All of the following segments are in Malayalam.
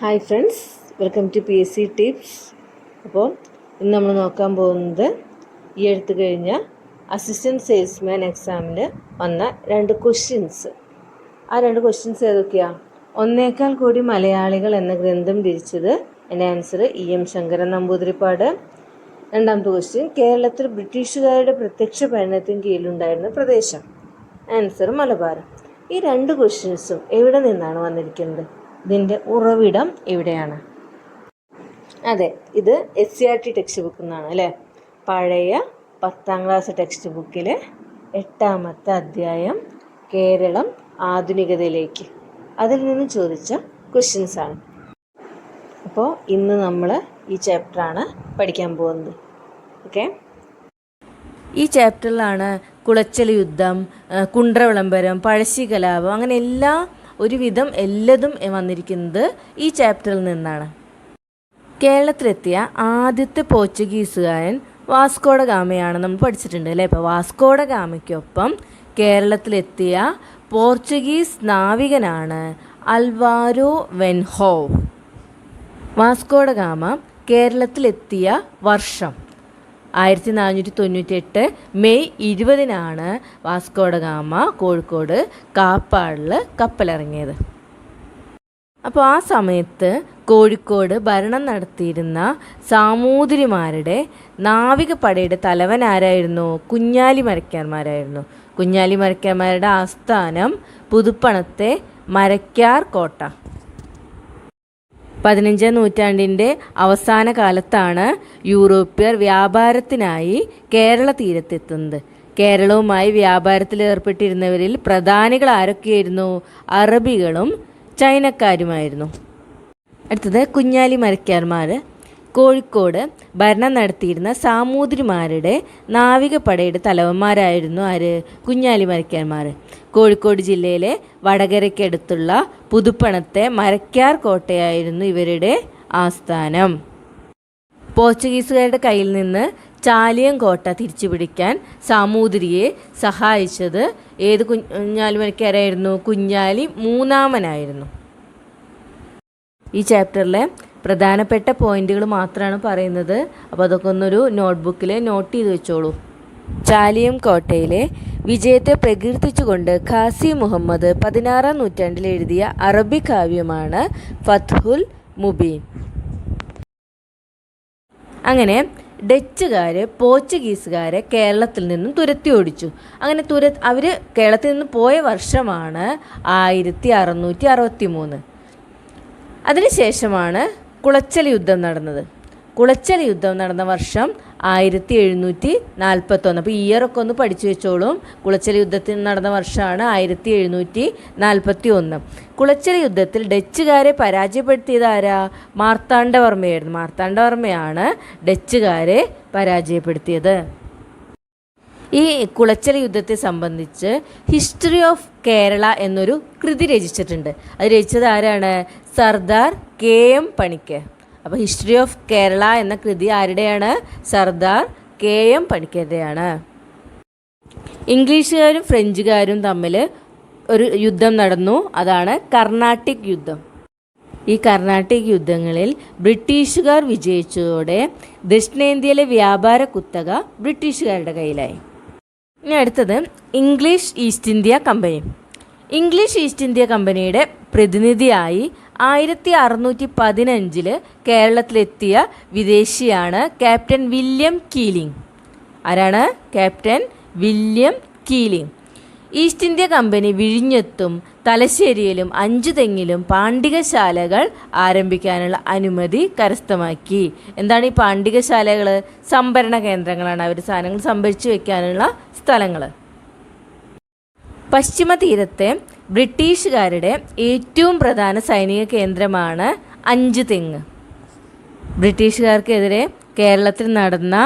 Hi friends, welcome to PSC tips. അപ്പോൾ ഇന്ന് നമ്മൾ നോക്കാൻ പോകുന്നത് ഈ എടുത്തു കഴിഞ്ഞ അസിസ്റ്റൻറ്റ് സെയിൽസ്മാൻ എക്സാമിൽ വന്ന രണ്ട് ക്വസ്റ്റ്യൻസ്. ആ രണ്ട് ക്വസ്റ്റ്യൻസ് ഏതൊക്കെയാണ്? 1 കോടി മലയാളികൾ എന്ന ഗ്രന്ഥം രചിച്ചത്. എൻ്റെ ആൻസർ EM ശങ്കരൻ നമ്പൂതിരിപ്പാട്. രണ്ടാമത്തെ ക്വസ്റ്റ്യൻ, കേരളത്തിൽ ബ്രിട്ടീഷുകാരുടെ പ്രത്യക്ഷ ഭരണത്തിന് കീഴിലുണ്ടായിരുന്ന പ്രദേശം. ആൻസർ മലബാർ. ഈ രണ്ട് ക്വസ്റ്റ്യൻസും എവിടെ നിന്നാണ് വന്നിരിക്കുന്നത്? ഇതിൻ്റെ ഉറവിടം എവിടെയാണ്? അതെ, ഇത് SCERT ടെക്സ്റ്റ് ബുക്കിൽ നിന്നാണ് അല്ലേ. പഴയ 10ാം ക്ലാസ് ടെക്സ്റ്റ് ബുക്കിലെ 8ാമത്തെ അധ്യായം കേരളം ആധുനികതയിലേക്ക്, അതിൽ നിന്ന് ചോദിച്ച ക്വസ്റ്റ്യൻസാണ്. അപ്പോൾ ഇന്ന് നമ്മൾ ഈ ചാപ്റ്ററാണ് പഠിക്കാൻ പോകുന്നത്. ഓക്കെ, ഈ ചാപ്റ്ററിലാണ് കുളച്ചൽ യുദ്ധം, കുണ്ട്ര വിളംബരം, പഴശ്ശി കലാപം, അങ്ങനെ ഒരുവിധം എല്ലാതും വന്നിരിക്കുന്നത് ഈ ചാപ്റ്ററിൽ നിന്നാണ്. കേരളത്തിലെത്തിയ ആദ്യത്തെ പോർച്ചുഗീസുകാരൻ വാസ്കോഡ ഗാമയാണ് നമ്മൾ പഠിച്ചിട്ടുണ്ട് അല്ലേ. ഇപ്പോൾ വാസ്കോഡ ഗാമയ്ക്കൊപ്പം കേരളത്തിലെത്തിയ പോർച്ചുഗീസ് നാവികനാണ് അൽവാരോ വെൻഹോ. വാസ്കോഡ ഗാമ കേരളത്തിലെത്തിയ വർഷം 1498 മെയ് 20 വാസ്കോഡ ഗാമ കോഴിക്കോട് കാപ്പാടിൽ കപ്പലിറങ്ങിയത്. അപ്പോൾ ആ സമയത്ത് കോഴിക്കോട് ഭരണം നടത്തിയിരുന്ന സാമൂതിരിമാരുടെ നാവികപ്പടയുടെ തലവൻ ആരായിരുന്നു? കുഞ്ഞാലി മരക്കാന്മാരായിരുന്നു. കുഞ്ഞാലി മരക്കാന്മാരുടെ ആസ്ഥാനം പുതുപ്പണത്തെ മരക്കാർ കോട്ട. 15ാം നൂറ്റാണ്ടിൻ്റെ അവസാന കാലത്താണ് യൂറോപ്യർ വ്യാപാരത്തിനായി കേരള തീരത്തെത്തുന്നത്. കേരളവുമായി വ്യാപാരത്തിൽ ഏർപ്പെട്ടിരുന്നവരിൽ പ്രധാനികൾ ആരൊക്കെയായിരുന്നു? അറബികളും ചൈനക്കാരുമായിരുന്നു. അടുത്തത് കുഞ്ഞാലി മരക്കാന്മാർ. കോഴിക്കോട് ഭരണം നടത്തിയിരുന്ന സാമൂതിരിമാരുടെ നാവികപ്പടയുടെ തലവന്മാരായിരുന്നു ആര്? കുഞ്ഞാലി മരക്കാന്മാർ. കോഴിക്കോട് ജില്ലയിലെ വടകരയ്ക്കടുത്തുള്ള പുതുപ്പണത്തെ മരക്കാർ കോട്ടയായിരുന്നു ഇവരുടെ ആസ്ഥാനം. പോർച്ചുഗീസുകാരുടെ കയ്യിൽ നിന്ന് ചാലിയം കോട്ട തിരിച്ചു പിടിക്കാൻ സാമൂതിരിയെ സഹായിച്ചത് ഏത് കുഞ്ഞാലി മരക്കാരായിരുന്നു? കുഞ്ഞാലി മൂന്നാമനായിരുന്നു. ഈ ചാപ്റ്ററിലെ പ്രധാനപ്പെട്ട പോയിന്റുകൾ മാത്രമാണ് പറയുന്നത്. അപ്പോൾ അതൊക്കെ ഒന്നൊരു നോട്ട്ബുക്കിൽ നോട്ട് ചെയ്ത് വെച്ചോളൂ. ചാലിയം കോട്ടയിലെ വിജയത്തെ പ്രകീർത്തിച്ചുകൊണ്ട് ഖാസി മുഹമ്മദ് 16ാം നൂറ്റാണ്ടിൽ എഴുതിയ അറബി കാവ്യമാണ് ഫത്ഹുൽ മുബീൻ. അങ്ങനെ ഡച്ചുകാർ പോർച്ചുഗീസുകാരെ കേരളത്തിൽ നിന്നും തുരത്തി ഓടിച്ചു. അങ്ങനെ അവർ കേരളത്തിൽ നിന്ന് പോയ വർഷമാണ് 1663. അതിനുശേഷമാണ് കുളച്ചൽ യുദ്ധം നടന്നത്. കുളച്ചൽ യുദ്ധം നടന്ന വർഷം 1741. അപ്പോൾ ഇയറൊക്കെ ഒന്ന് പഠിച്ചു വെച്ചോളും. കുളച്ചൽ യുദ്ധത്തിൽ നടന്ന വർഷമാണ് 1741. കുളച്ചൽ യുദ്ധത്തിൽ ഡച്ചുകാരെ പരാജയപ്പെടുത്തിയത് ആരാ? മാർത്താണ്ഡവർമ്മയായിരുന്നു. മാർത്താണ്ഡവർമ്മയാണ് ഡച്ചുകാരെ പരാജയപ്പെടുത്തിയത്. ഈ കുളച്ചൽ യുദ്ധത്തെ സംബന്ധിച്ച് ഹിസ്റ്ററി ഓഫ് കേരള എന്നൊരു കൃതി രചിച്ചിട്ടുണ്ട്. അത് രചിച്ചത് ആരാണ്? സർദാർ KM പണിക്കർ. അപ്പോൾ ഹിസ്റ്ററി ഓഫ് കേരള എന്ന കൃതി ആരുടെയാണ്? സർദാർ KM പണിക്കരുടെയാണ്. ഇംഗ്ലീഷുകാരും ഫ്രഞ്ചുകാരും തമ്മിൽ ഒരു യുദ്ധം നടന്നു. അതാണ് കർണാട്ടിക് യുദ്ധം. ഈ കർണാട്ടിക് യുദ്ധങ്ങളിൽ ബ്രിട്ടീഷുകാർ വിജയിച്ചതോടെ ദക്ഷിണേന്ത്യയിലെ വ്യാപാര കുത്തക ബ്രിട്ടീഷുകാരുടെ കയ്യിലായി. ഇനി അടുത്തത് English East India company. English East India കമ്പനിയുടെ പ്രതിനിധിയായി 1615 കേരളത്തിലെത്തിയ വിദേശിയാണ് ക്യാപ്റ്റൻ വില്യം കീലിംഗ്. ആരാണ്? Captain William Keeling. East India company വിഴിഞ്ഞത്തും തലശ്ശേരിയിലും അഞ്ചുതെങ്ങിലും പാണ്ഡികശാലകൾ ആരംഭിക്കാനുള്ള അനുമതി കരസ്ഥമാക്കി. എന്താണ് ഈ പാണ്ഡികശാലകൾ? സംഭരണ കേന്ദ്രങ്ങളാണ്. അവർ സാധനങ്ങൾ സംഭരിച്ചു വയ്ക്കാനുള്ള സ്ഥലങ്ങൾ. പശ്ചിമ തീരത്തെ ബ്രിട്ടീഷുകാരുടെ ഏറ്റവും പ്രധാന സൈനിക കേന്ദ്രമാണ് അഞ്ചുതെങ്ങ്. ബ്രിട്ടീഷുകാർക്കെതിരെ കേരളത്തിൽ നടന്ന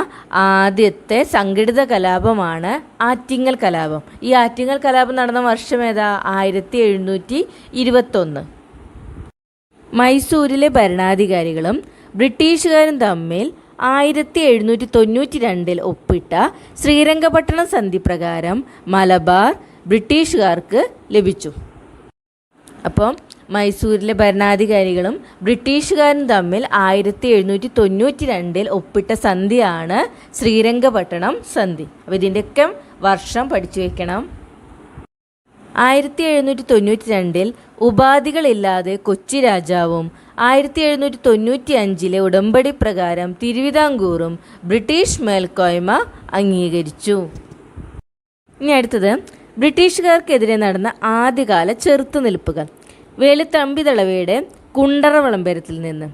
ആദ്യത്തെ സംഘടിത കലാപമാണ് ആറ്റിങ്ങൽ കലാപം. ഈ ആറ്റിങ്ങൽ കലാപം നടന്ന വർഷം ഏതാ? 1721. മൈസൂരിലെ ഭരണാധികാരികളും ബ്രിട്ടീഷുകാരും തമ്മിൽ 1792 ഒപ്പിട്ട ശ്രീരംഗപട്ടണം സന്ധി പ്രകാരം മലബാർ ബ്രിട്ടീഷുകാർക്ക് ലഭിച്ചു. അപ്പം മൈസൂരിലെ ഭരണാധികാരികളും ബ്രിട്ടീഷുകാരും തമ്മിൽ 1792 ഒപ്പിട്ട സന്ധിയാണ് ശ്രീരംഗപട്ടണം സന്ധി. അപ്പോൾ ഇതിൻ്റെയൊക്കെ വർഷം പഠിച്ചു വെക്കണം. 1792 ഉപാധികളില്ലാതെ കൊച്ചി രാജാവും 1795 ഉടമ്പടി പ്രകാരം തിരുവിതാംകൂറും ബ്രിട്ടീഷ് മേൽക്കോയ്മ അംഗീകരിച്ചു. ഇനി അടുത്തത് ബ്രിട്ടീഷുകാർക്കെതിരെ നടന്ന ആദ്യകാല ചെറുത്തുനിൽപ്പുകൾ. വേലുത്തമ്പിദളവയുടെ കുണ്ടറ വിളംബരത്തിൽ നിന്ന്.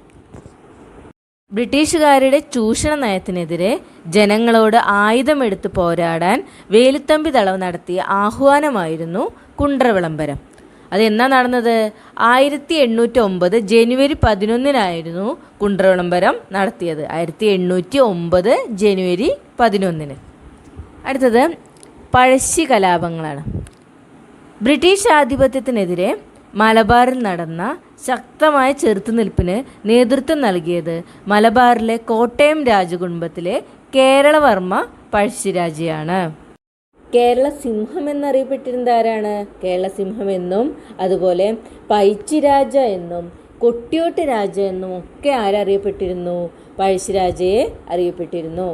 ബ്രിട്ടീഷുകാരുടെ ചൂഷണ നയത്തിനെതിരെ ജനങ്ങളോട് ആയുധമെടുത്ത് പോരാടാൻ വേലുത്തമ്പിദളവ നടത്തിയ ആഹ്വാനമായിരുന്നു കുണ്ടറ വിളംബരം. അതെന്നാ നടന്നത്? 1809 ജനുവരി 11 കുണ്ടറ വിളംബരം നടത്തിയത്. 1809 ജനുവരി 11. അടുത്തത് പഴശ്ശി കലാപങ്ങളാണ്. ബ്രിട്ടീഷ് ആധിപത്യത്തിനെതിരെ മലബാറിൽ നടന്ന ശക്തമായ ചെറുത്തുനിൽപ്പിന് നേതൃത്വം നൽകിയത് മലബാറിലെ കോട്ടയം രാജകുടുംബത്തിലെ കേരളവർമ്മ പഴശ്ശിരാജയാണ്. കേരള സിംഹം എന്നറിയപ്പെട്ടിരുന്നത് ആരാണ്? കേരള സിംഹം എന്നും അതുപോലെ പൈച്ചിരാജ എന്നും കൊട്ടിയോട്ട് രാജ എന്നും ഒക്കെ ആരറിയപ്പെട്ടിരുന്നു? പഴശ്ശിരാജയെ അറിയപ്പെട്ടിരുന്നു.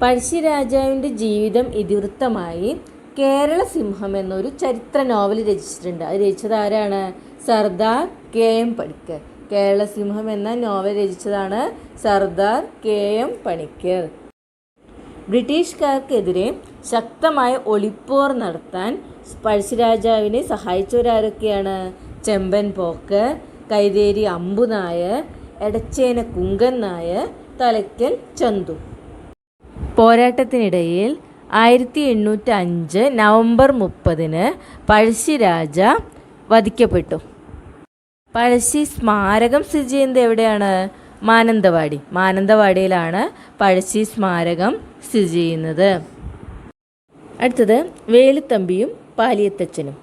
പഴശ്ശിരാജാവിൻ്റെ ജീവിതം ഇതിവൃത്തമായി കേരള സിംഹം എന്നൊരു ചരിത്ര നോവൽ രചിച്ചിട്ടുണ്ട്. അത് രചിച്ചത് ആരാണ്? സർദാർ KM പണിക്കർ. കേരള സിംഹം എന്ന നോവൽ രചിച്ചതാണ് സർദാർ KM പണിക്കർ. ബ്രിട്ടീഷുകാർക്കെതിരെ ശക്തമായ ഒളിപ്പോർ നടത്താൻ പഴശ്ശിരാജാവിനെ സഹായിച്ചവരാരൊക്കെയാണ്? ചെമ്പൻ പോക്ക്, കൈതേരി അമ്പുനായർ, എടച്ചേന കുങ്കൻ നായർ, തലയ്ക്കൽ ചന്തു. പോരാട്ടത്തിനിടയിൽ 1805 നവംബർ 30 പഴശ്ശിരാജ വധിക്കപ്പെട്ടു. പഴശ്ശി സ്മാരകം സ്ഥിതി ചെയ്യുന്നത് എവിടെയാണ്? മാനന്തവാടിയിലാണ് പഴശ്ശി സ്മാരകം സ്ഥിതി ചെയ്യുന്നത്. അടുത്തത് വേലുത്തമ്പിയും പാലിയത്തച്ഛനും.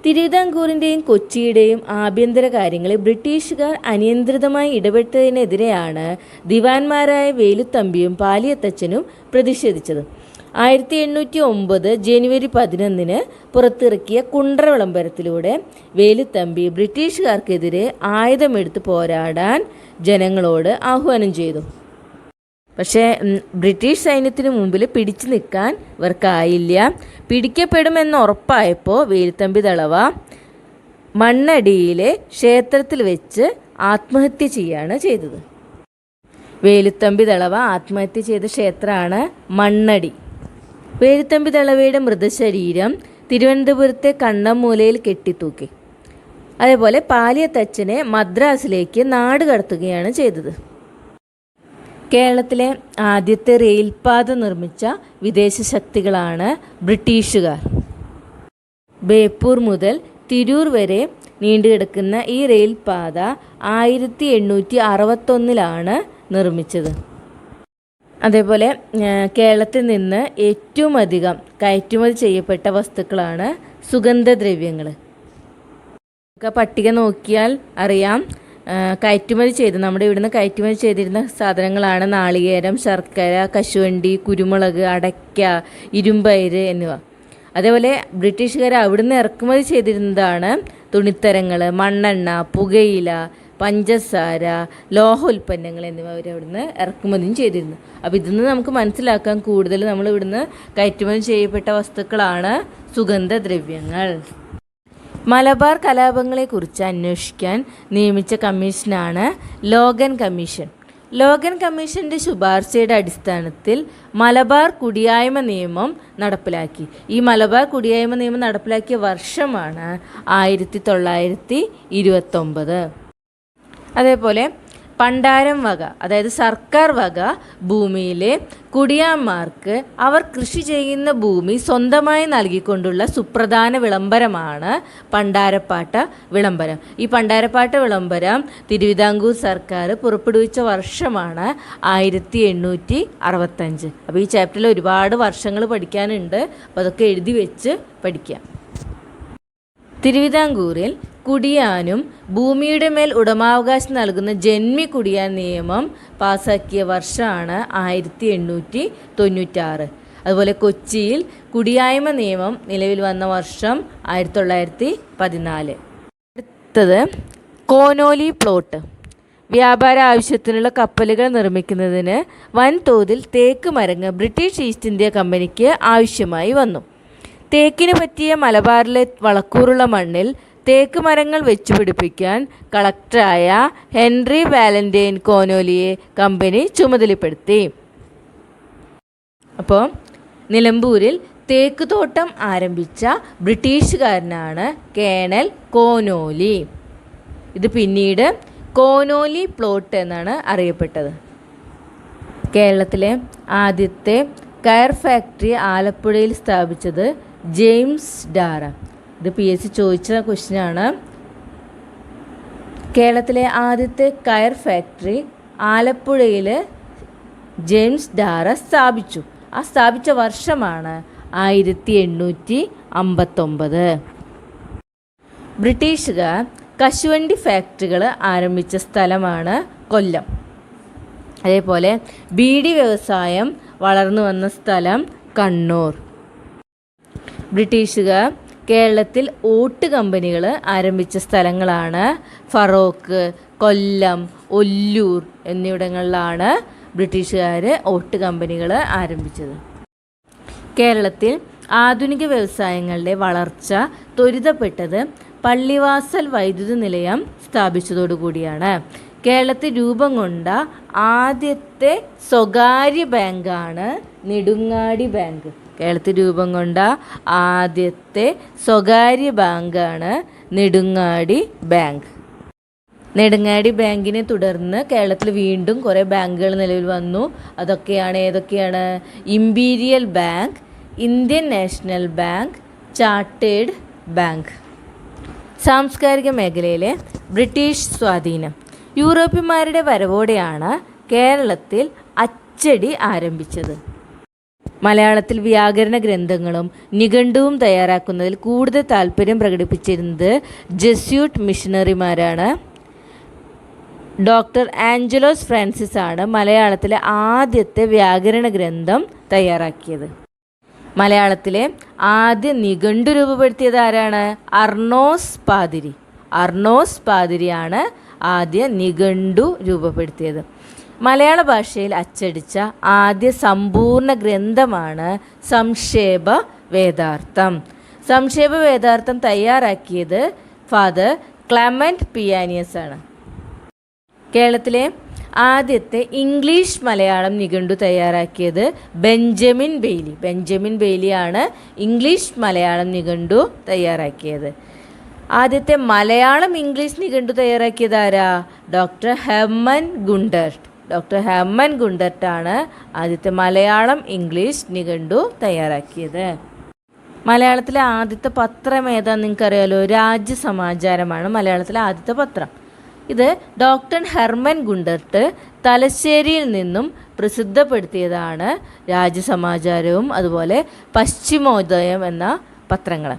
തിരുവിതാംകൂറിൻ്റെയും കൊച്ചിയുടെയും ആഭ്യന്തര കാര്യങ്ങളിൽ ബ്രിട്ടീഷുകാർ അനിയന്ത്രിതമായി ഇടപെട്ടതിനെതിരെയാണ് ദിവാൻമാരായ വേലുത്തമ്പിയും പാലിയത്തച്ഛനും പ്രതിഷേധിച്ചത്. 1809 ജനുവരി 11 പുറത്തിറക്കിയ കുണ്ടറ വിളംബരത്തിലൂടെ വേലുത്തമ്പി ബ്രിട്ടീഷുകാർക്കെതിരെ ആയുധമെടുത്ത് പോരാടാൻ ജനങ്ങളോട് ആഹ്വാനം ചെയ്തു. പക്ഷേ ബ്രിട്ടീഷ് സൈന്യത്തിന് മുമ്പിൽ പിടിച്ചു നിൽക്കാൻ ഇവർക്കായില്ല. പിടിക്കപ്പെടുമെന്ന് ഉറപ്പായപ്പോൾ വേലുത്തമ്പിദളവ മണ്ണടിയിലെ ക്ഷേത്രത്തിൽ വെച്ച് ആത്മഹത്യ ചെയ്യുകയാണ് ചെയ്തത്. വേലുത്തമ്പിദളവ ആത്മഹത്യ ചെയ്ത ക്ഷേത്രമാണ് മണ്ണടി. വേലുത്തമ്പിദളവയുടെ മൃതശരീരം തിരുവനന്തപുരത്തെ കണ്ണമ്മൂലയിൽ കെട്ടിത്തൂക്കി. അതേപോലെ പാലിയത്തച്ഛനെ മദ്രാസിലേക്ക് നാട് കടത്തുകയാണ് ചെയ്തത്. കേരളത്തിലെ ആദ്യത്തെ റെയിൽപാത നിർമ്മിച്ച വിദേശ ശക്തികളാണ് ബ്രിട്ടീഷുകാർ. ബേപ്പൂർ മുതൽ തിരൂർ വരെ നീണ്ടുകിടക്കുന്ന ഈ റെയിൽപാത 1861 നിർമ്മിച്ചത്. അതേപോലെ കേരളത്തിൽ നിന്ന് ഏറ്റവും അധികം കയറ്റുമതി ചെയ്യപ്പെട്ട വസ്തുക്കളാണ് സുഗന്ധദ്രവ്യങ്ങൾ. പട്ടിക നോക്കിയാൽ അറിയാം. നമ്മുടെ ഇവിടുന്ന് കയറ്റുമതി ചെയ്തിരുന്ന സാധനങ്ങളാണ് നാളികേരം, ശർക്കര, കശുവണ്ടി, കുരുമുളക്, അടയ്ക്ക, ഇരുമ്പയിര് എന്നിവ. അതേപോലെ ബ്രിട്ടീഷുകാർ അവിടുന്ന് ഇറക്കുമതി ചെയ്തിരുന്നതാണ് തുണിത്തരങ്ങൾ, മണ്ണെണ്ണ, പുകയില, പഞ്ചസാര, ലോഹോൽപ്പന്നങ്ങൾ എന്നിവ അവരവിടുന്ന് ഇറക്കുമതിയും ചെയ്തിരുന്നു. അപ്പോൾ ഇതിന്ന് നമുക്ക് മനസ്സിലാക്കാൻ കൂടുതൽ നമ്മൾ ഇവിടുന്ന് കയറ്റുമതി ചെയ്യപ്പെട്ട വസ്തുക്കളാണ് സുഗന്ധദ്രവ്യങ്ങൾ. മലബാർ കലാപങ്ങളെക്കുറിച്ച് അന്വേഷിക്കാൻ നിയമിച്ച കമ്മീഷനാണ് ലോഗൻ കമ്മീഷൻ. ലോഗൻ കമ്മീഷൻ്റെ ശുപാർശയുടെ അടിസ്ഥാനത്തിൽ മലബാർ കുടിയായ്മ നിയമം നടപ്പിലാക്കി. ഈ മലബാർ കുടിയായ്മ നിയമം നടപ്പിലാക്കിയ വർഷമാണ് 1929. അതേപോലെ പണ്ടാരം വക, അതായത് സർക്കാർ വക ഭൂമിയിലെ കുടിയാന്മാർക്ക് അവർ കൃഷി ചെയ്യുന്ന ഭൂമി സ്വന്തമായി നൽകിക്കൊണ്ടുള്ള സുപ്രധാന വിളംബരമാണ് പണ്ടാരപ്പാട്ട വിളംബരം. ഈ പണ്ടാരപ്പാട്ട വിളംബരം തിരുവിതാംകൂർ സർക്കാർ പുറപ്പെടുവിച്ച വർഷമാണ് 1865. അപ്പോൾ ഈ ചാപ്റ്ററിൽ ഒരുപാട് വർഷങ്ങൾ പഠിക്കാനുണ്ട്. അപ്പോൾ അതൊക്കെ എഴുതി വെച്ച് പഠിക്കാം. തിരുവിതാംകൂറിൽ കുടിയാനും ഭൂമിയുടെ മേൽ ഉടമാവകാശം നൽകുന്ന ജന്മി കുടിയാൻ നിയമം പാസാക്കിയ വർഷമാണ് 1896. അതുപോലെ കൊച്ചിയിൽ കുടിയായ്മ നിയമം നിലവിൽ വന്ന വർഷം 1914. അടുത്തത് കോനോലി പ്ലോട്ട്. വ്യാപാര ആവശ്യത്തിനുള്ള കപ്പലുകൾ നിർമ്മിക്കുന്നതിന് വൻതോതിൽ തേക്ക് മരങ്ങൾ ബ്രിട്ടീഷ് ഈസ്റ്റ് ഇന്ത്യ കമ്പനിക്ക് ആവശ്യമായി വന്നു. തേക്കിന് പറ്റിയ മലബാറിലെ വളക്കൂറുള്ള മണ്ണിൽ തേക്ക് മരങ്ങൾ വെച്ചുപിടിപ്പിക്കാൻ കളക്ടറായ ഹെൻറി വാലന്റൈൻ കോനോലിയെ കമ്പനി ചുമതലപ്പെടുത്തി. അപ്പോൾ നിലമ്പൂരിൽ തേക്ക് തോട്ടം ആരംഭിച്ച ബ്രിട്ടീഷുകാരനാണ് കേണൽ കോനോലി. ഇത് പിന്നീട് കോനോലി പ്ലോട്ട് എന്നാണ് അറിയപ്പെട്ടത്. കേരളത്തിലെ ആദ്യത്തെ കയർ ഫാക്ടറി ആലപ്പുഴയിൽ സ്ഥാപിച്ചത് ജെയിംസ് ഡാറ. ഇത് PSC ചോദിച്ച ക്വസ്റ്റ്യനാണ്. കേരളത്തിലെ ആദ്യത്തെ കയർ ഫാക്ടറി ആലപ്പുഴയിൽ ജെയിംസ് ഡാറ സ്ഥാപിച്ചു. ആ സ്ഥാപിച്ച വർഷമാണ് 1859. ബ്രിട്ടീഷുകാർ കശുവണ്ടി ഫാക്ടറികൾ ആരംഭിച്ച സ്ഥലമാണ് കൊല്ലം. അതേപോലെ ബീഡി വ്യവസായം വളർന്നു വന്ന സ്ഥലം കണ്ണൂർ. ബ്രിട്ടീഷുകാർ കേരളത്തിൽ ഓട്ട് കമ്പനികൾ ആരംഭിച്ച സ്ഥലങ്ങളാണ് ഫറോക്ക്, കൊല്ലം, ഒല്ലൂർ എന്നിവിടങ്ങളിലാണ് ബ്രിട്ടീഷുകാർ ഓട്ട് കമ്പനികൾ ആരംഭിച്ചത്. കേരളത്തിൽ ആധുനിക വ്യവസായങ്ങളുടെ വളർച്ച ത്വരിതപ്പെട്ടത് പള്ളിവാസൽ വൈദ്യുത നിലയം സ്ഥാപിച്ചതോടുകൂടിയാണ്. കേരളത്തിൽ രൂപം കൊണ്ട ആദ്യത്തെ സ്വകാര്യ ബാങ്കാണ് നെടുങ്ങാടി ബാങ്ക്. കേരളത്തിൽ രൂപം കൊണ്ട ആദ്യത്തെ സ്വകാര്യ ബാങ്കാണ് നെടുങ്ങാടി ബാങ്ക്. നെടുങ്ങാടി ബാങ്കിനെ തുടർന്ന് കേരളത്തിൽ വീണ്ടും കുറേ ബാങ്കുകൾ നിലവിൽ വന്നു. ഏതൊക്കെയാണ് imperial bank, Indian national bank, chartered bank. സാംസ്കാരിക മേഖലയിലെ ബ്രിട്ടീഷ് സ്വാധീനം. യൂറോപ്യന്മാരുടെ വരവോടെയാണ് കേരളത്തിൽ അച്ചടി ആരംഭിച്ചത്. മലയാളത്തിൽ വ്യാകരണ ഗ്രന്ഥങ്ങളും നിഘണ്ടുവും തയ്യാറാക്കുന്നതിൽ കൂടുതൽ താല്പര്യം പ്രകടിപ്പിച്ചിരുന്നത് ജെസ്യൂട്ട് മിഷണറിമാരാണ്. ഡോക്ടർ ആഞ്ചലോസ് ഫ്രാൻസിസ് ആണ് മലയാളത്തിലെ ആദ്യത്തെ വ്യാകരണ ഗ്രന്ഥം തയ്യാറാക്കിയത്. മലയാളത്തിലെ ആദ്യ നിഘണ്ടു രൂപപ്പെടുത്തിയത് ആരാണ്? അർണോസ് പാതിരി. അർണോസ് പാതിരിയാണ് ആദ്യ നിഘണ്ടു രൂപപ്പെടുത്തിയത്. മലയാള ഭാഷയിൽ അച്ചടിച്ച ആദ്യ സമ്പൂർണ്ണ ഗ്രന്ഥമാണ് സംക്ഷേപ വേദാർത്ഥം. സംക്ഷേപ വേദാർത്ഥം തയ്യാറാക്കിയത് ഫാദർ ക്ലെമന്റ് പിയാനിയസ് ആണ്. കേരളത്തിലെ ആദ്യത്തെ ഇംഗ്ലീഷ് മലയാളം നിഘണ്ടു തയ്യാറാക്കിയത് ബെഞ്ചമിൻ ബെയ്ലി. ബെഞ്ചമിൻ ബെയ്ലിയാണ് ഇംഗ്ലീഷ് മലയാളം നിഘണ്ടു തയ്യാറാക്കിയത്. ആദ്യത്തെ മലയാളം ഇംഗ്ലീഷ് നിഘണ്ടു തയ്യാറാക്കിയത് ആരാ? Doctor Hermann Gundert. Doctor Hermann ഗുണ്ടർട്ടാണ് ആദ്യത്തെ മലയാളം ഇംഗ്ലീഷ് നിഘണ്ടു തയ്യാറാക്കിയത്. മലയാളത്തിലെ ആദ്യത്തെ പത്രം ഏതാണെന്ന് നിങ്ങൾക്കറിയാലോ? രാജ്യസമാചാരമാണ് മലയാളത്തിലെ ആദ്യത്തെ പത്രം. ഇത് ഡോക്ടർ ഹെർമൻ ഗുണ്ടർട്ട് തലശ്ശേരിയിൽ നിന്നും പ്രസിദ്ധപ്പെടുത്തിയതാണ് രാജ്യസമാചാരവും അതുപോലെ പശ്ചിമോദയം എന്ന പത്രങ്ങൾ.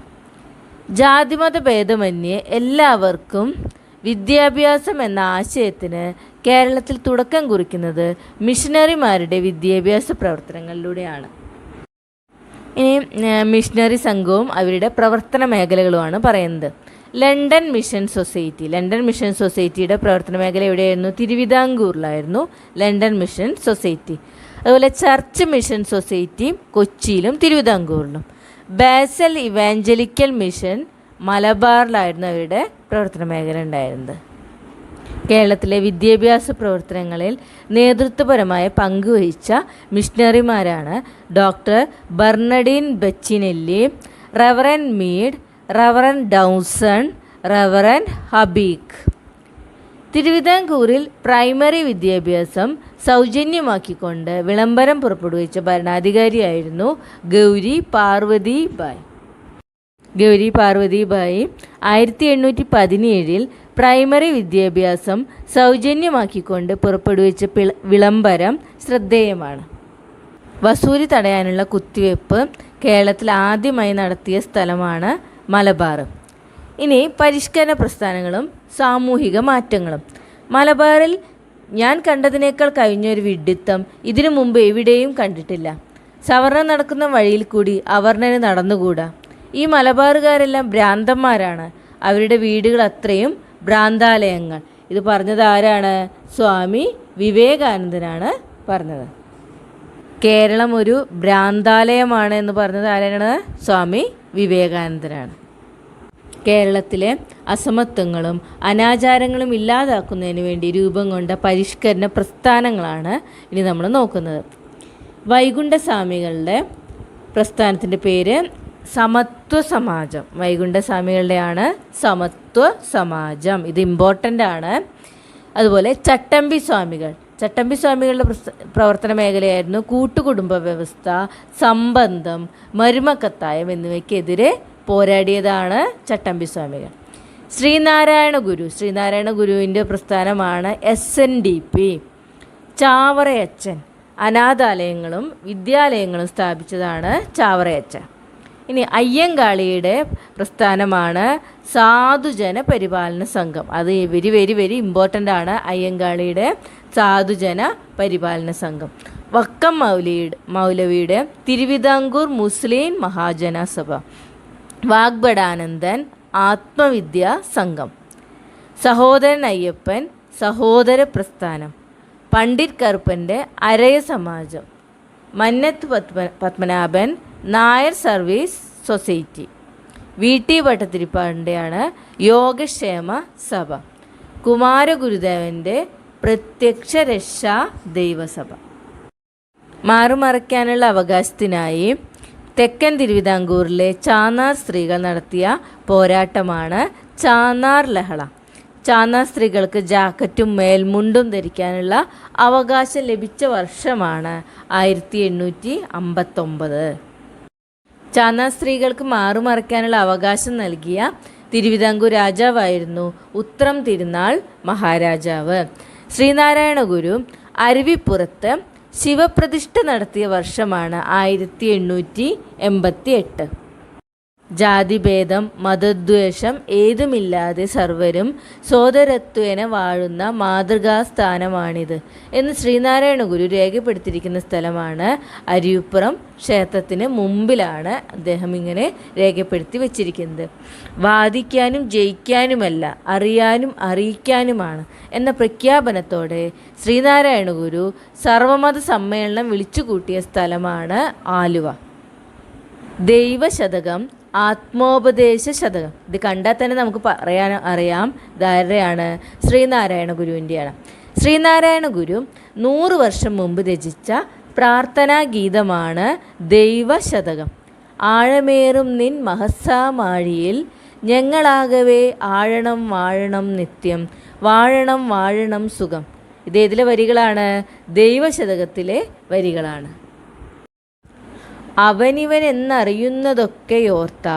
ജാതിമത ഭേദമന്യേ എല്ലാവർക്കും വിദ്യാഭ്യാസം എന്ന ആശയത്തിന് കേരളത്തിൽ തുടക്കം കുറിക്കുന്നത് മിഷണറിമാരുടെ വിദ്യാഭ്യാസ പ്രവർത്തനങ്ങളിലൂടെയാണ്. ഇനി മിഷണറി സംഘവും അവരുടെ പ്രവർത്തന മേഖലകളുമാണ് പറയുന്നത്. London mission society. London mission സൊസൈറ്റിയുടെ പ്രവർത്തന മേഖല എവിടെയായിരുന്നു? തിരുവിതാംകൂറിലായിരുന്നു ലണ്ടൻ മിഷൻ സൊസൈറ്റി. അതുപോലെ ചർച്ച് മിഷൻ സൊസൈറ്റി കൊച്ചിയിലും തിരുവിതാംകൂറിലും. ബാസൽ ഇവാഞ്ചലിക്കൽ മിഷൻ മലബാറിലായിരുന്നു അവരുടെ പ്രവർത്തന മേഖല ഉണ്ടായിരുന്നത്. കേരളത്തിലെ വിദ്യാഭ്യാസ പ്രവർത്തനങ്ങളിൽ നേതൃത്വപരമായ പങ്കുവഹിച്ച മിഷണറിമാരാണ് doctor Bernardine Baccinelli, reverend Mead, reverend Dawson, reverend ഹബീഖ്. തിരുവിതാംകൂറിൽ പ്രൈമറി വിദ്യാഭ്യാസം സൗജന്യമാക്കിക്കൊണ്ട് വിളംബരം പുറപ്പെടുവിച്ച ഭരണാധികാരിയായിരുന്നു ഗൗരി പാർവതി ബായ്. ഗൗരി പാർവതി ബായ് 1817 പ്രൈമറി വിദ്യാഭ്യാസം സൗജന്യമാക്കിക്കൊണ്ട് പുറപ്പെടുവിച്ച വിളംബരം ശ്രദ്ധേയമാണ്. വസൂരി തടയാനുള്ള കുത്തിവയ്പ്പ് കേരളത്തിൽ ആദ്യമായി നടത്തിയ സ്ഥലമാണ് മലബാർ. ഇനി പരിഷ്കരണ പ്രസ്ഥാനങ്ങളും സാമൂഹിക മാറ്റങ്ങളും. മലബാറിൽ ഞാൻ കണ്ടതിനേക്കാൾ കഴിഞ്ഞൊരു വിഡ്ഢിത്തം ഇതിനു മുമ്പ് എവിടെയും കണ്ടിട്ടില്ല. സവർണർ നടക്കുന്ന വഴിയിൽ കൂടി അവർണന് നടന്നുകൂടാ. ഈ മലബാറുകാരെല്ലാം ഭ്രാന്തന്മാരാണ്. അവരുടെ വീടുകൾ അത്രയും ഭ്രാന്താലയങ്ങൾ. ഇത് പറഞ്ഞത് ആരാണ്? സ്വാമി വിവേകാനന്ദനാണ് പറഞ്ഞത്. കേരളം ഒരു ഭ്രാന്താലയമാണ് എന്ന് പറഞ്ഞത് ആരാണ്? സ്വാമി വിവേകാനന്ദനാണ്. കേരളത്തിലെ അസമത്വങ്ങളും അനാചാരങ്ങളും ഇല്ലാതാക്കുന്നതിന് വേണ്ടി രൂപം കൊണ്ട പരിഷ്കരണ പ്രസ്ഥാനങ്ങളാണ് ഇനി നമ്മൾ നോക്കുന്നത്. വൈകുണ്ഠസ്വാമികളുടെ പ്രസ്ഥാനത്തിൻ്റെ പേര് സമത്വ സമാജം. വൈകുണ്ഠസ്വാമികളുടെയാണ് സമത്വ സമാജം. ഇത് ഇമ്പോർട്ടൻ്റ് ആണ്. അതുപോലെ ചട്ടമ്പി സ്വാമികളുടെ പ്രവർത്തന മേഖലയായിരുന്നു കൂട്ടുകുടുംബ വ്യവസ്ഥ, സംബന്ധം, മരുമക്കത്തായം എന്നിവയ്ക്കെതിരെ പോരാടിയതാണ് ചട്ടമ്പി സ്വാമികൾ. ശ്രീനാരായണ ഗുരുവിൻ്റെ പ്രസ്ഥാനമാണ് SNDP. ചാവറയച്ചൻ അനാഥാലയങ്ങളും വിദ്യാലയങ്ങളും സ്ഥാപിച്ചതാണ് ചാവറയച്ചൻ. ഇനി അയ്യങ്കാളിയുടെ പ്രസ്ഥാനമാണ് സാധുജന പരിപാലന സംഘം. അത് വെരി വെരി വെരി ഇമ്പോർട്ടൻ്റ് ആണ്. അയ്യങ്കാളിയുടെ സാധുജന പരിപാലന സംഘം. വക്കം മൗലവിയുടെ തിരുവിതാംകൂർ മുസ്ലിം മഹാജന സഭ. വാഗ്ബടാനന്ദൻ ആത്മവിദ്യാ സംഘം. സഹോദരൻ അയ്യപ്പൻ സഹോദര പ്രസ്ഥാനം. പണ്ഡിറ്റ് കറുപ്പൻ്റെ Araya Samajam. Mannathu Padmanabhan Nair service society. VT ഭട്ടതിരിപ്പാടിൻ്റെയാണ് യോഗക്ഷേമ സഭ. കുമാരഗുരുദേവൻ്റെ പ്രത്യക്ഷ രക്ഷാ ദൈവസഭ. മാറുമറയ്ക്കാനുള്ള അവകാശത്തിനായി തെക്കൻ തിരുവിതാംകൂറിലെ ചാന്നാർ സ്ത്രീകൾ നടത്തിയ പോരാട്ടമാണ് ചാന്നാർ ലഹള. ചാന്നാർ സ്ത്രീകൾക്ക് ജാക്കറ്റും മേൽമുണ്ടും ധരിക്കാനുള്ള അവകാശം ലഭിച്ച വർഷമാണ് 1859. ചാന്നാർ സ്ത്രീകൾക്ക് മാറുമറയ്ക്കാനുള്ള അവകാശം നൽകിയ തിരുവിതാംകൂർ രാജാവായിരുന്നു ഉത്രം തിരുനാൾ മഹാരാജാവ്. ശ്രീനാരായണ ഗുരു അരുവിപ്പുറത്ത് ശിവപ്രതിഷ്ഠ നടത്തിയ വർഷമാണ് 1888. ജാതിഭേദം മതദ്വേഷം ഏതുമില്ലാതെ സർവരും സോദരത്വേന വാഴുന്ന മാതൃകാസ്ഥാനമാണിത് എന്ന് ശ്രീനാരായണ ഗുരു രേഖപ്പെടുത്തിയിരിക്കുന്ന സ്ഥലമാണ് അരുവിപ്പുറം ക്ഷേത്രത്തിന് മുമ്പിലാണ് അദ്ദേഹം ഇങ്ങനെ രേഖപ്പെടുത്തി വച്ചിരിക്കുന്നത്. വാദിക്കാനും ജയിക്കാനുമല്ല, അറിയാനും അറിയിക്കാനുമാണ് എന്ന പ്രഖ്യാപനത്തോടെ ശ്രീനാരായണ ഗുരു സർവമത സമ്മേളനം വിളിച്ചുകൂട്ടിയ സ്ഥലമാണ് ആലുവ. ദൈവശതകം, ആത്മോപദേശ ശതകം. ഇത് കണ്ടാൽ തന്നെ നമുക്ക് അറിയാം ധാരയാണ് ശ്രീനാരായണ ഗുരുവിൻ്റെയാണ്. ശ്രീനാരായണ ഗുരു 100 വർഷം മുമ്പ് രചിച്ച പ്രാർത്ഥനാ ഗീതമാണ് ദൈവശതകം. ആഴമേറും നിൻ മഹസ്സാമാഴിയിൽ ഞങ്ങളാകവേ ആഴണം വാഴണം നിത്യം, വാഴണം വാഴണം സുഖം. ഇതേതിലെ വരികളാണ്? ദൈവശതകത്തിലെ വരികളാണ്. അവനിവൻ എന്നറിയുന്നതൊക്കെയോർത്ത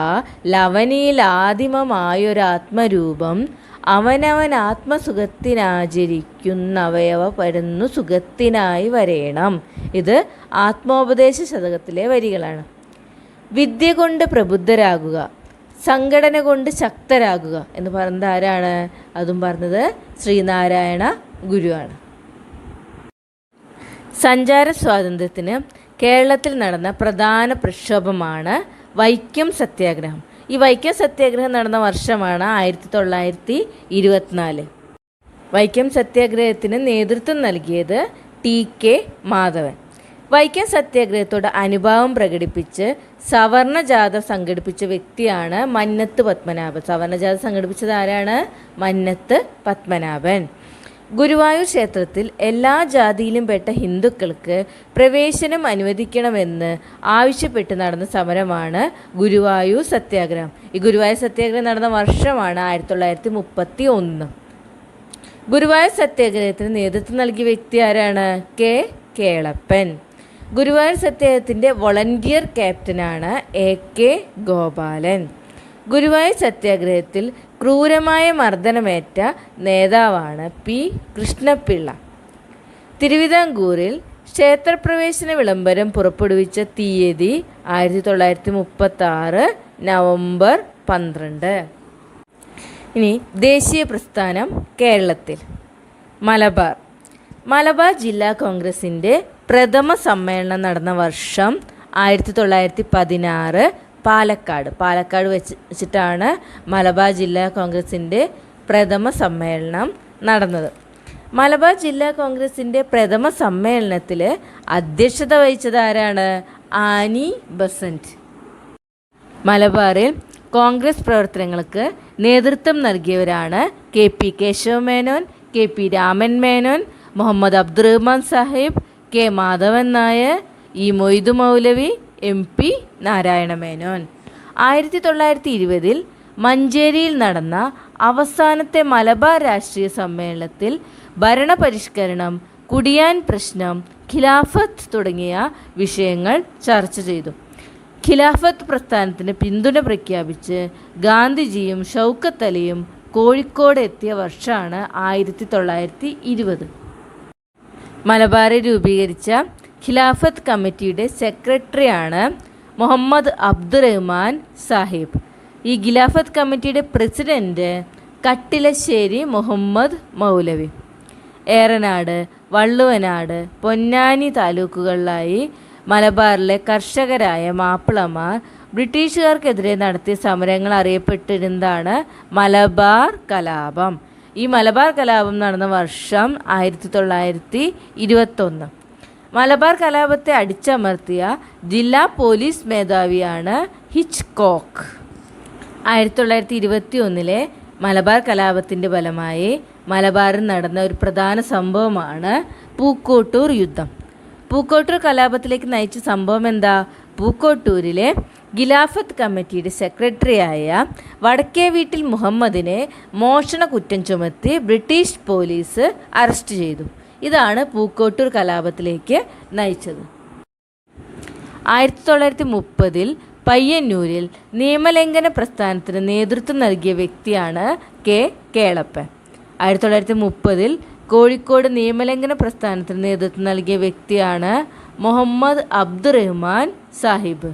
ലവനിയിൽ ആദിമമായൊരാത്മരൂപം അവനവൻ ആത്മസുഖത്തിനാചരിക്കുന്നവയവ പരന്നു സുഖത്തിനായി വരേണം. ഇത് ആത്മോപദേശ ശതകത്തിലെ വരികളാണ്. വിദ്യ കൊണ്ട് പ്രബുദ്ധരാകുക, സംഘടന കൊണ്ട് ശക്തരാകുക എന്ന് പറഞ്ഞത് ആരാണ്? അതും പറഞ്ഞത് ശ്രീനാരായണ ഗുരുവാണ്. സഞ്ചാര സ്വാതന്ത്ര്യത്തിന് കേരളത്തിൽ നടന്ന പ്രധാന പ്രക്ഷോഭമാണ് വൈക്കം സത്യാഗ്രഹം. ഈ വൈക്കം സത്യാഗ്രഹം നടന്ന വർഷമാണ് 1924. വൈക്കം സത്യാഗ്രഹത്തിന് നേതൃത്വം നൽകിയത് TK മാധവൻ. വൈക്കം സത്യാഗ്രഹത്തോട് അനുഭാവം പ്രകടിപ്പിച്ച് സവർണജാഥ സംഘടിപ്പിച്ച വ്യക്തിയാണ് മന്നത്ത് പത്മനാഭൻ. സവർണജാഥ സംഘടിപ്പിച്ചത് ആരാണ്? മന്നത്ത് പത്മനാഭൻ. ഗുരുവായൂർ ക്ഷേത്രത്തിൽ എല്ലാ ജാതിയിലും പെട്ട ഹിന്ദുക്കൾക്ക് പ്രവേശനം അനുവദിക്കണമെന്ന് ആവശ്യപ്പെട്ട് നടന്ന സമരമാണ് ഗുരുവായൂർ സത്യാഗ്രഹം. ഈ ഗുരുവായൂർ സത്യാഗ്രഹം നടന്ന വർഷമാണ് 1931. ഗുരുവായൂർ സത്യാഗ്രഹത്തിന് നേതൃത്വം നൽകിയ വ്യക്തി ആരാണ്? കേളപ്പൻ. ഗുരുവായൂർ സത്യാഗ്രഹത്തിൻ്റെ വോളണ്ടിയർ ക്യാപ്റ്റനാണ് AK ഗോപാലൻ. ഗുരുവായൂർ സത്യാഗ്രഹത്തിൽ ക്രൂരമായ മർദ്ദനമേറ്റ നേതാവാണ് P കൃഷ്ണപിള്ള. തിരുവിതാംകൂറിൽ ക്ഷേത്രപ്രവേശന വിളംബരം പുറപ്പെടുവിച്ച തീയതി 1936 നവംബർ 12. ഇനി ദേശീയ പ്രസ്ഥാനം കേരളത്തിൽ. മലബാർ ജില്ലാ കോൺഗ്രസിൻ്റെ പ്രഥമ സമ്മേളനം നടന്ന വർഷം 1916 പാലക്കാട് വെച്ചിട്ടാണ് മലബാർ ജില്ലാ കോൺഗ്രസിൻ്റെ പ്രഥമ സമ്മേളനം നടന്നത്. മലബാർ ജില്ലാ കോൺഗ്രസിൻ്റെ പ്രഥമ സമ്മേളനത്തിൽ അധ്യക്ഷത വഹിച്ചത് ആരാണ്? Annie Besant. മലബാറിൽ കോൺഗ്രസ് പ്രവർത്തനങ്ങൾക്ക് നേതൃത്വം നൽകിയവരാണ് KP Kesava Menon, KP Raman Menon, Muhammad Abdurahman Sahib, K Madhavan Nair, E Moidu മൗലവി, MP നാരായണ മേനോൻ. 1920 മഞ്ചേരിയിൽ നടന്ന അവസാനത്തെ മലബാർ രാഷ്ട്രീയ സമ്മേളനത്തിൽ ഭരണപരിഷ്കരണം, കുടിയാൻ പ്രശ്നം, ഖിലാഫത്ത് തുടങ്ങിയ വിഷയങ്ങൾ ചർച്ച ചെയ്തു. ഖിലാഫത്ത് പ്രസ്ഥാനത്തിന് പിന്തുണ പ്രഖ്യാപിച്ച് ഗാന്ധിജിയും ഷൗക്കത്ത് അലിയും കോഴിക്കോട് എത്തിയ വർഷമാണ് 1920. മലബാറിൽ രൂപീകരിച്ച ഖിലാഫത്ത് കമ്മിറ്റിയുടെ സെക്രട്ടറിയാണ് മുഹമ്മദ് അബ്ദുറഹ്മാൻ സാഹിബ്. ഈ ഖിലാഫത്ത് കമ്മിറ്റിയുടെ പ്രസിഡന്റ് കട്ടിലശ്ശേരി മുഹമ്മദ് മൗലവി. ഏറനാട്, വള്ളുവനാട്, പൊന്നാനി താലൂക്കുകളിലായി മലബാറിലെ കർഷകരായ മാപ്പിളമാർ ബ്രിട്ടീഷുകാർക്കെതിരെ നടത്തിയ സമരങ്ങൾ അറിയപ്പെട്ടിരുന്നതാണ് മലബാർ കലാപം. ഈ മലബാർ കലാപം നടന്ന വർഷം 1921. മലബാർ കലാപത്തെ അടിച്ചമർത്തിയ ജില്ലാ പോലീസ് മേധാവിയാണ് ഹിച്ച്കോക്ക്. 1921 മലബാർ കലാപത്തിൻ്റെ ഫലമായി മലബാറിൽ നടന്ന ഒരു പ്രധാന സംഭവമാണ് പൂക്കോട്ടൂർ യുദ്ധം. പൂക്കോട്ടൂർ കലാപത്തിലേക്ക് നയിച്ച സംഭവം എന്താ? പൂക്കോട്ടൂരിലെ ഖിലാഫത്ത് കമ്മിറ്റിയുടെ സെക്രട്ടറിയായ വടക്കേ വീട്ടിൽ മുഹമ്മദിനെ മോഷണ കുറ്റം ചുമത്തി ബ്രിട്ടീഷ് പോലീസ് അറസ്റ്റ് ചെയ്തു. ഇതാണ് പൂക്കോട്ടൂർ കലാപത്തിലേക്ക് നയിച്ചത്. 1930 പയ്യന്നൂരിൽ നിയമലംഘന പ്രസ്ഥാനത്തിന് നേതൃത്വം നൽകിയ വ്യക്തിയാണ് കേളപ്പൻ. 1930 കോഴിക്കോട് നിയമലംഘന പ്രസ്ഥാനത്തിന് നേതൃത്വം നൽകിയ വ്യക്തിയാണ് മുഹമ്മദ് അബ്ദുറഹ്മാൻ സാഹിബ്.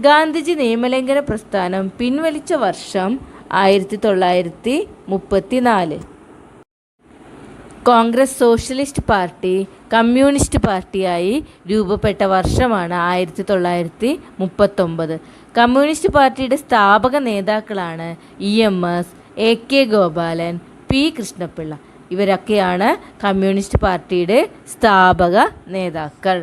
ഗാന്ധിജി നിയമലംഘന പ്രസ്ഥാനം പിൻവലിച്ച വർഷം 1934. കോൺഗ്രസ് സോഷ്യലിസ്റ്റ് പാർട്ടി കമ്മ്യൂണിസ്റ്റ് പാർട്ടിയായി രൂപപ്പെട്ട വർഷമാണ് 1939. കമ്മ്യൂണിസ്റ്റ് പാർട്ടിയുടെ സ്ഥാപക നേതാക്കളാണ് EMS, AK Gopalan, P Krishnapillai. ഇവരൊക്കെയാണ് കമ്മ്യൂണിസ്റ്റ് പാർട്ടിയുടെ സ്ഥാപക നേതാക്കൾ.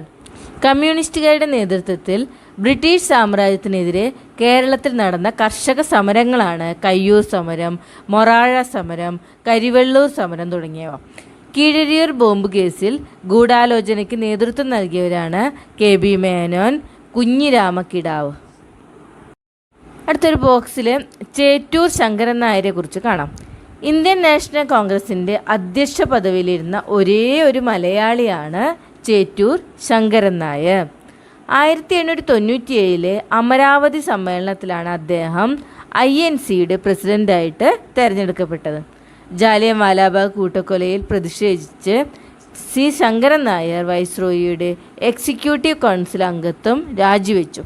കമ്മ്യൂണിസ്റ്റുകാരുടെ നേതൃത്വത്തിൽ ബ്രിട്ടീഷ് സാമ്രാജ്യത്തിനെതിരെ കേരളത്തിൽ നടന്ന കർഷക സമരങ്ങളാണ് കയ്യൂർ സമരം, മൊറാഴ സമരം, കരിവെള്ളൂർ സമരം തുടങ്ങിയവ. കീഴരിയൂർ ബോംബ് കേസിൽ ഗൂഢാലോചനയ്ക്ക് നേതൃത്വം നൽകിയവരാണ് KB മേനോൻ, കുഞ്ഞിരാമക്കിടാവ്. അടുത്തൊരു ബോക്സിൽ ചേറ്റൂർ ശങ്കരൻ നായരെ കുറിച്ച് കാണാം. ഇന്ത്യൻ നാഷണൽ കോൺഗ്രസിൻ്റെ അധ്യക്ഷ പദവിയിലിരുന്ന ഒരേ ഒരു മലയാളിയാണ് ചേറ്റൂർ ശങ്കരൻ നായർ. 1897 അമരാവതി സമ്മേളനത്തിലാണ് അദ്ദേഹം INCയുടെ പ്രസിഡൻ്റായിട്ട് തിരഞ്ഞെടുക്കപ്പെട്ടത്. ജാലിയൻ വാലാബാഗ് കൂട്ടക്കൊലയിൽ പ്രതിഷേധിച്ച് C ശങ്കരൻ നായർ വൈസ്രോയിയുടെ എക്സിക്യൂട്ടീവ് കൗൺസിൽ അംഗത്വം രാജിവെച്ചു.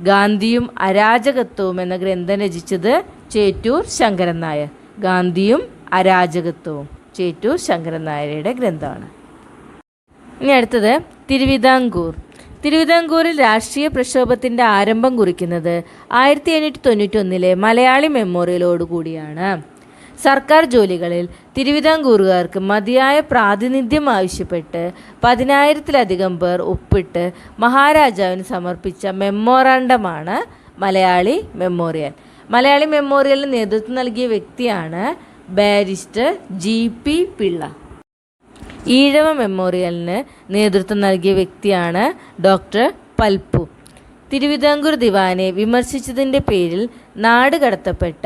ഗാന്ധിയും അരാജകത്വവും എന്ന ഗ്രന്ഥം രചിച്ചത് ചേറ്റൂർ ശങ്കരൻ നായർ. ഗാന്ധിയും അരാജകത്വവും ചേറ്റൂർ ശങ്കരൻ നായരുടെ ഗ്രന്ഥമാണ്. ഇനി അടുത്തത് തിരുവിതാംകൂറിൽ രാഷ്ട്രീയ പ്രക്ഷോഭത്തിൻ്റെ ആരംഭം കുറിക്കുന്നത് 1891 മലയാളി മെമ്മോറിയലോടുകൂടിയാണ്. സർക്കാർ ജോലികളിൽ തിരുവിതാംകൂറുകാർക്ക് മതിയായ പ്രാതിനിധ്യം ആവശ്യപ്പെട്ട് 10,000-ലധികം പേർ ഒപ്പിട്ട് മഹാരാജാവിന് സമർപ്പിച്ച മെമ്മോറാണ്ടമാണ് മലയാളി മെമ്മോറിയൽ. മലയാളി മെമ്മോറിയലിന് നേതൃത്വം നൽകിയ വ്യക്തിയാണ് ബാരിസ്റ്റർ GP പിള്ള. ഈഴവ മെമ്മോറിയലിന് നേതൃത്വം നൽകിയ വ്യക്തിയാണ് ഡോക്ടർ പൽപ്പു. തിരുവിതാംകൂർ ദിവാനെ വിമർശിച്ചതിൻ്റെ പേരിൽ നാട് കടത്തപ്പെട്ട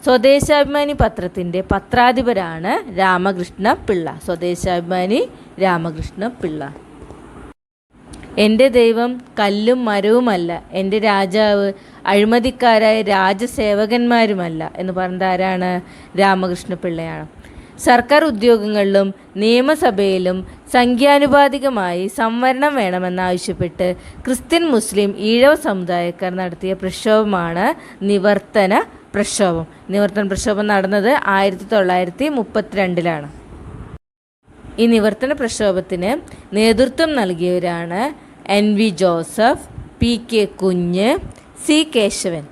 സ്വദേശാഭിമാനി പത്രത്തിൻ്റെ പത്രാധിപരാണ് രാമകൃഷ്ണ പിള്ള. സ്വദേശാഭിമാനി രാമകൃഷ്ണ പിള്ള. എൻ്റെ ദൈവം കല്ലും മരവുമല്ല, എൻ്റെ രാജാവ് അഴിമതിക്കാരായ രാജസേവകന്മാരുമല്ല എന്ന് പറഞ്ഞത് ആരാണ്? രാമകൃഷ്ണ പിള്ളയാണ്. സർക്കാർ ഉദ്യോഗങ്ങളിലും നിയമസഭയിലും സംഖ്യാനുപാതികമായി സംവരണം വേണമെന്നാവശ്യപ്പെട്ട് ക്രിസ്ത്യൻ, മുസ്ലിം, ഈഴവ സമുദായക്കാർ നടത്തിയ പ്രക്ഷോഭമാണ് നിവർത്തന പ്രക്ഷോഭം. നിവർത്തന പ്രക്ഷോഭം നടന്നത് 1932. ഈ നിവർത്തന പ്രക്ഷോഭത്തിന് നേതൃത്വം നൽകിയവരാണ് NV Joseph, PK Kunju, C C Kesavan.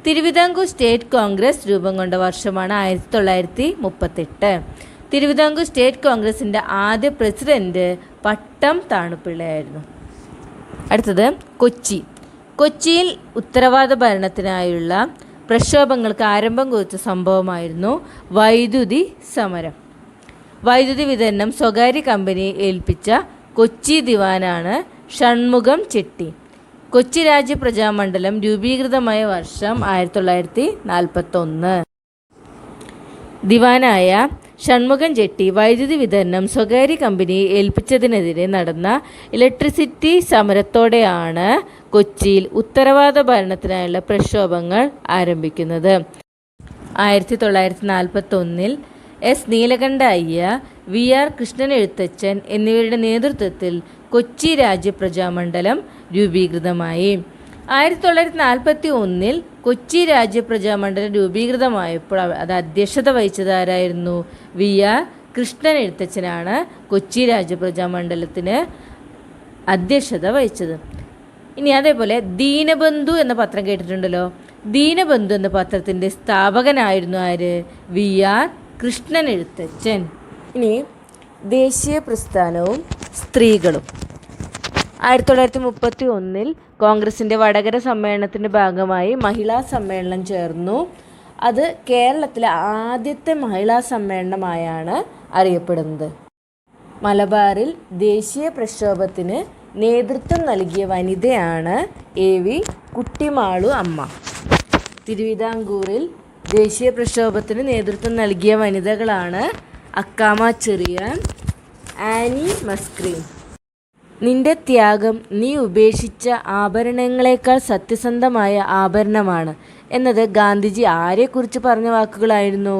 Thiruvithamkoor State Congress രൂപം കൊണ്ട വർഷമാണ് 1938. തിരുവിതാംകൂർ സ്റ്റേറ്റ് കോൺഗ്രസിൻ്റെ ആദ്യ പ്രസിഡന്റ് പട്ടം താണുപിള്ളയായിരുന്നു. അടുത്തത് കൊച്ചി. കൊച്ചിയിൽ ഉത്തരവാദ ഭരണത്തിനായുള്ള പ്രക്ഷോഭങ്ങൾക്ക് ആരംഭം കുറിച്ച സംഭവമായിരുന്നു വൈദ്യുതി സമരം. വൈദ്യുതി വിതരണം സ്വകാര്യ കമ്പനിയെ ഏൽപ്പിച്ച കൊച്ചി ദിവാനാണ് ഷൺമുഖം ചെട്ടി. കൊച്ചി രാജ്യ പ്രജാമണ്ഡലം രൂപീകൃതമായ വർഷം 1941. ദിവാനായ ഷൺമുഖം ചെട്ടി വൈദ്യുതി വിതരണം സ്വകാര്യ കമ്പനിയെ ഏൽപ്പിച്ചതിനെതിരെ നടന്ന ഇലക്ട്രിസിറ്റി സമരത്തോടെയാണ് കൊച്ചിയിൽ ഉത്തരവാദ ഭരണത്തിനായുള്ള പ്രക്ഷോഭങ്ങൾ ആരംഭിക്കുന്നത്. 1941 എസ് നീലകണ്ഠ അയ്യ, വി ആർ കൃഷ്ണൻ എഴുത്തച്ഛൻ എന്നിവരുടെ നേതൃത്വത്തിൽ കൊച്ചി രാജ്യ പ്രജാമണ്ഡലം രൂപീകൃതമായി. 1941 കൊച്ചി രാജ്യ പ്രജാമണ്ഡലം രൂപീകൃതമായപ്പോൾ അത് അധ്യക്ഷത വഹിച്ചത് ആരായിരുന്നു? വി ആർ കൃഷ്ണൻ എഴുത്തച്ഛനാണ് കൊച്ചി രാജ്യ പ്രജാമണ്ഡലത്തിന് അധ്യക്ഷത വഹിച്ചത്. ഇനി അതേപോലെ ദീനബന്ധു എന്ന പത്രം കേട്ടിട്ടുണ്ടല്ലോ. ദീനബന്ധു എന്ന പത്രത്തിൻ്റെ സ്ഥാപകനായിരുന്നു ആര്? V R Krishnan Ezhuthachan. ഇനി ദേശീയ പ്രസ്ഥാനവും സ്ത്രീകളും. 1931 കോൺഗ്രസിൻ്റെ വടകര സമ്മേളനത്തിൻ്റെ ഭാഗമായി മഹിളാ സമ്മേളനം ചേർന്നു. അത് കേരളത്തിലെ ആദ്യത്തെ മഹിളാ സമ്മേളനമായാണ് അറിയപ്പെടുന്നത്. മലബാറിൽ ദേശീയ പ്രക്ഷോഭത്തിന് നേതൃത്വം നൽകിയ വനിതയാണ് എ വി കുട്ടിമാളു അമ്മ. തിരുവിതാംകൂറിൽ ദേശീയ പ്രക്ഷോഭത്തിന് നേതൃത്വം നൽകിയ വനിതകളാണ് അക്കാമ ചെറിയാൻ, ആനി മസ്ക്രീൻ. നിന്റെ ത്യാഗം നീ ഉപേക്ഷിച്ച ആഭരണങ്ങളെക്കാൾ സത്യസന്ധമായ ആഭരണമാണ് എന്നത് ഗാന്ധിജി ആരെക്കുറിച്ച് പറഞ്ഞ വാക്കുകളായിരുന്നു?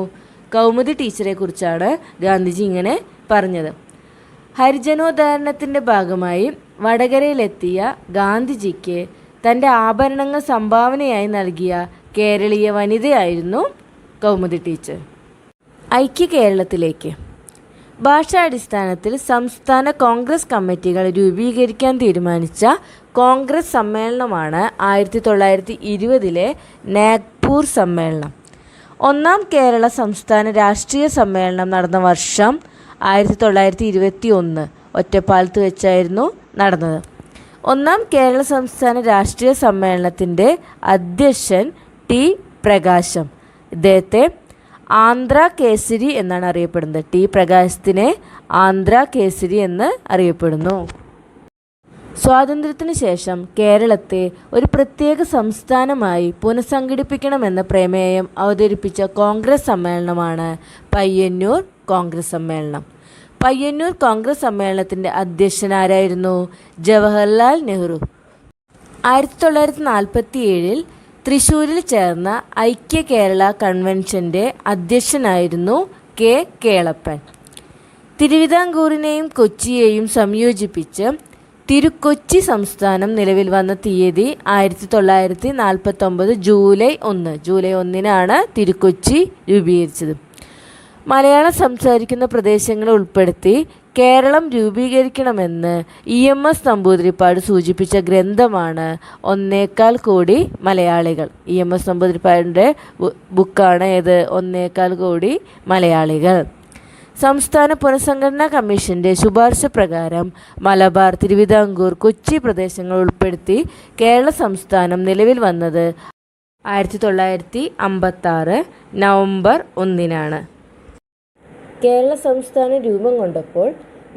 കൗമുദി ടീച്ചറെ കുറിച്ചാണ് ഗാന്ധിജി ഇങ്ങനെ പറഞ്ഞത്. ഹരിജനോദ്ധാരണത്തിൻ്റെ ഭാഗമായി വടകരയിലെത്തിയ ഗാന്ധിജിക്ക് തൻ്റെ ആഭരണങ്ങൾ സംഭാവനയായി നൽകിയ കേരളീയ വനിതയായിരുന്നു കൗമുദി ടീച്ചർ. ഐക്യ കേരളത്തിലേക്ക്. ഭാഷാടിസ്ഥാനത്തിൽ സംസ്ഥാന കോൺഗ്രസ് കമ്മിറ്റികൾ രൂപീകരിക്കാൻ തീരുമാനിച്ച കോൺഗ്രസ് സമ്മേളനമാണ് 1920 നാഗ്പൂർ സമ്മേളനം. ഒന്നാം കേരള സംസ്ഥാന രാഷ്ട്രീയ സമ്മേളനം നടന്ന വർഷം 1921 ഒറ്റപ്പാലത്ത് വെച്ചായിരുന്നു നടന്നത്. ഒന്നാം കേരള സംസ്ഥാന രാഷ്ട്രീയ സമ്മേളനത്തിൻ്റെ അധ്യക്ഷൻ ടി പ്രകാശം. ഇദ്ദേഹത്തെ ആന്ധ്ര കേസരി എന്നാണ് അറിയപ്പെടുന്നത്. ടി പ്രകാശത്തിനെ ആന്ധ്ര കേസരി എന്ന് അറിയപ്പെടുന്നു. സ്വാതന്ത്ര്യത്തിന് ശേഷം കേരളത്തെ ഒരു പ്രത്യേക സംസ്ഥാനമായി പുനഃസംഘടിപ്പിക്കണമെന്ന പ്രമേയം അവതരിപ്പിച്ച കോൺഗ്രസ് സമ്മേളനമാണ് പയ്യന്നൂർ കോൺഗ്രസ് സമ്മേളനം. പയ്യന്നൂർ കോൺഗ്രസ് സമ്മേളനത്തിൻ്റെ അധ്യക്ഷനാരായിരുന്നു? ജവഹർലാൽ നെഹ്റു. 1947 തൃശ്ശൂരിൽ ചേർന്ന ഐക്യ കേരള കൺവെൻഷൻ്റെ അധ്യക്ഷനായിരുന്നു കെ കേളപ്പൻ. തിരുവിതാംകൂറിനെയും കൊച്ചിയെയും സംയോജിപ്പിച്ച് തിരുക്കൊച്ചി സംസ്ഥാനം നിലവിൽ വന്ന തീയതി 1949 ജൂലൈ 1. ജൂലൈ 1 തിരുക്കൊച്ചി രൂപീകരിച്ചത്. മലയാളം സംസാരിക്കുന്ന പ്രദേശങ്ങളെ ഉൾപ്പെടുത്തി കേരളം രൂപീകരിക്കണമെന്ന് EMS നമ്പൂതിരിപ്പാട് സൂചിപ്പിച്ച ഗ്രന്ഥമാണ് 1.25 കോടി മലയാളികൾ. EMS നമ്പൂതിരിപ്പാടിൻ്റെ ബുക്കാണ് ഏത്? 1.25 കോടി മലയാളികൾ. സംസ്ഥാന പുനഃസംഘടനാ കമ്മീഷൻ്റെ ശുപാർശ പ്രകാരം മലബാർ, തിരുവിതാംകൂർ, കൊച്ചി പ്രദേശങ്ങൾ ഉൾപ്പെടുത്തി കേരള സംസ്ഥാനം നിലവിൽ വന്നത് 1956 നവംബർ 1. കേരള സംസ്ഥാനം രൂപം കൊണ്ടപ്പോൾ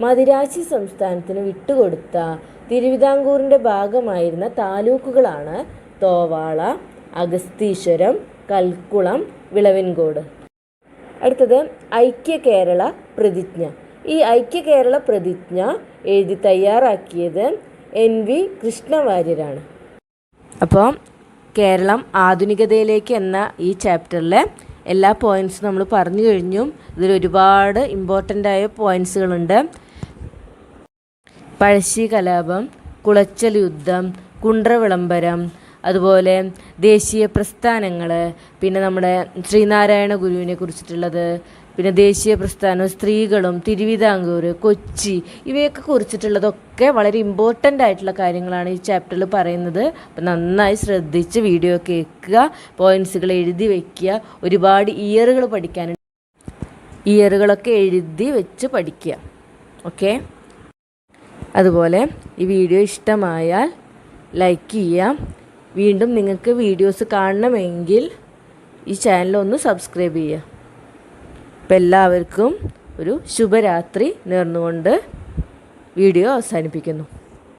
മദിരാശി സംസ്ഥാനത്തിന് വിട്ടുകൊടുത്ത തിരുവിതാംകൂറിൻ്റെ ഭാഗമായിരുന്ന താലൂക്കുകളാണ് തോവാള, അഗസ്തീശ്വരം, കൽക്കുളം, വിളവൻകോട്. അടുത്തത് ഐക്യ കേരള പ്രതിജ്ഞ. ഈ ഐക്യ കേരള പ്രതിജ്ഞ എഴുതി തയ്യാറാക്കിയത് NV കൃഷ്ണവാര്യരാണ്. അപ്പോൾ കേരളം ആധുനികതയിലേക്ക് എന്ന ഈ ചാപ്റ്ററിലെ എല്ലാ പോയിൻറ്റ്സും നമ്മൾ പറഞ്ഞു കഴിഞ്ഞു. ഇതിൽ ഒരുപാട് ഇമ്പോർട്ടൻ്റായ പോയിൻറ്റ്സുകളുണ്ട്. പഴശ്ശി കലാപം, കുളച്ചൽ യുദ്ധം, കുണ്ട്ര വിളംബരം, അതുപോലെ ദേശീയ പ്രസ്ഥാനങ്ങൾ, പിന്നെ നമ്മുടെ ശ്രീനാരായണ ഗുരുവിനെ കുറിച്ചിട്ടുള്ളത്, പിന്നെ ദേശീയ പ്രസ്ഥാനം, സ്ത്രീകളും, തിരുവിതാംകൂർ, കൊച്ചി, ഇവയൊക്കെ കുറിച്ചിട്ടുള്ളതൊക്കെ വളരെ ഇമ്പോർട്ടൻ്റ് ആയിട്ടുള്ള കാര്യങ്ങളാണ് ഈ ചാപ്റ്ററിൽ പറയുന്നത്. അപ്പം നന്നായി ശ്രദ്ധിച്ച് വീഡിയോ കേൾക്കുക, പോയിൻറ്റ്സുകൾ എഴുതി വയ്ക്കുക. ഒരുപാട് ഇയറുകൾ പഠിക്കാനുണ്ട്, ഇയറുകളൊക്കെ എഴുതി വെച്ച് പഠിക്കുക. ഓക്കെ, അതുപോലെ ഈ വീഡിയോ ഇഷ്ടമായാൽ ലൈക്ക് ചെയ്യാം. വീണ്ടും നിങ്ങൾക്ക് വീഡിയോസ് കാണണമെങ്കിൽ ഈ ചാനലൊന്ന് സബ്സ്ക്രൈബ് ചെയ്യുക. അപ്പം എല്ലാവർക്കും ഒരു ശുഭരാത്രി നേർന്നുകൊണ്ട് വീഡിയോ അവസാനിപ്പിക്കുന്നു.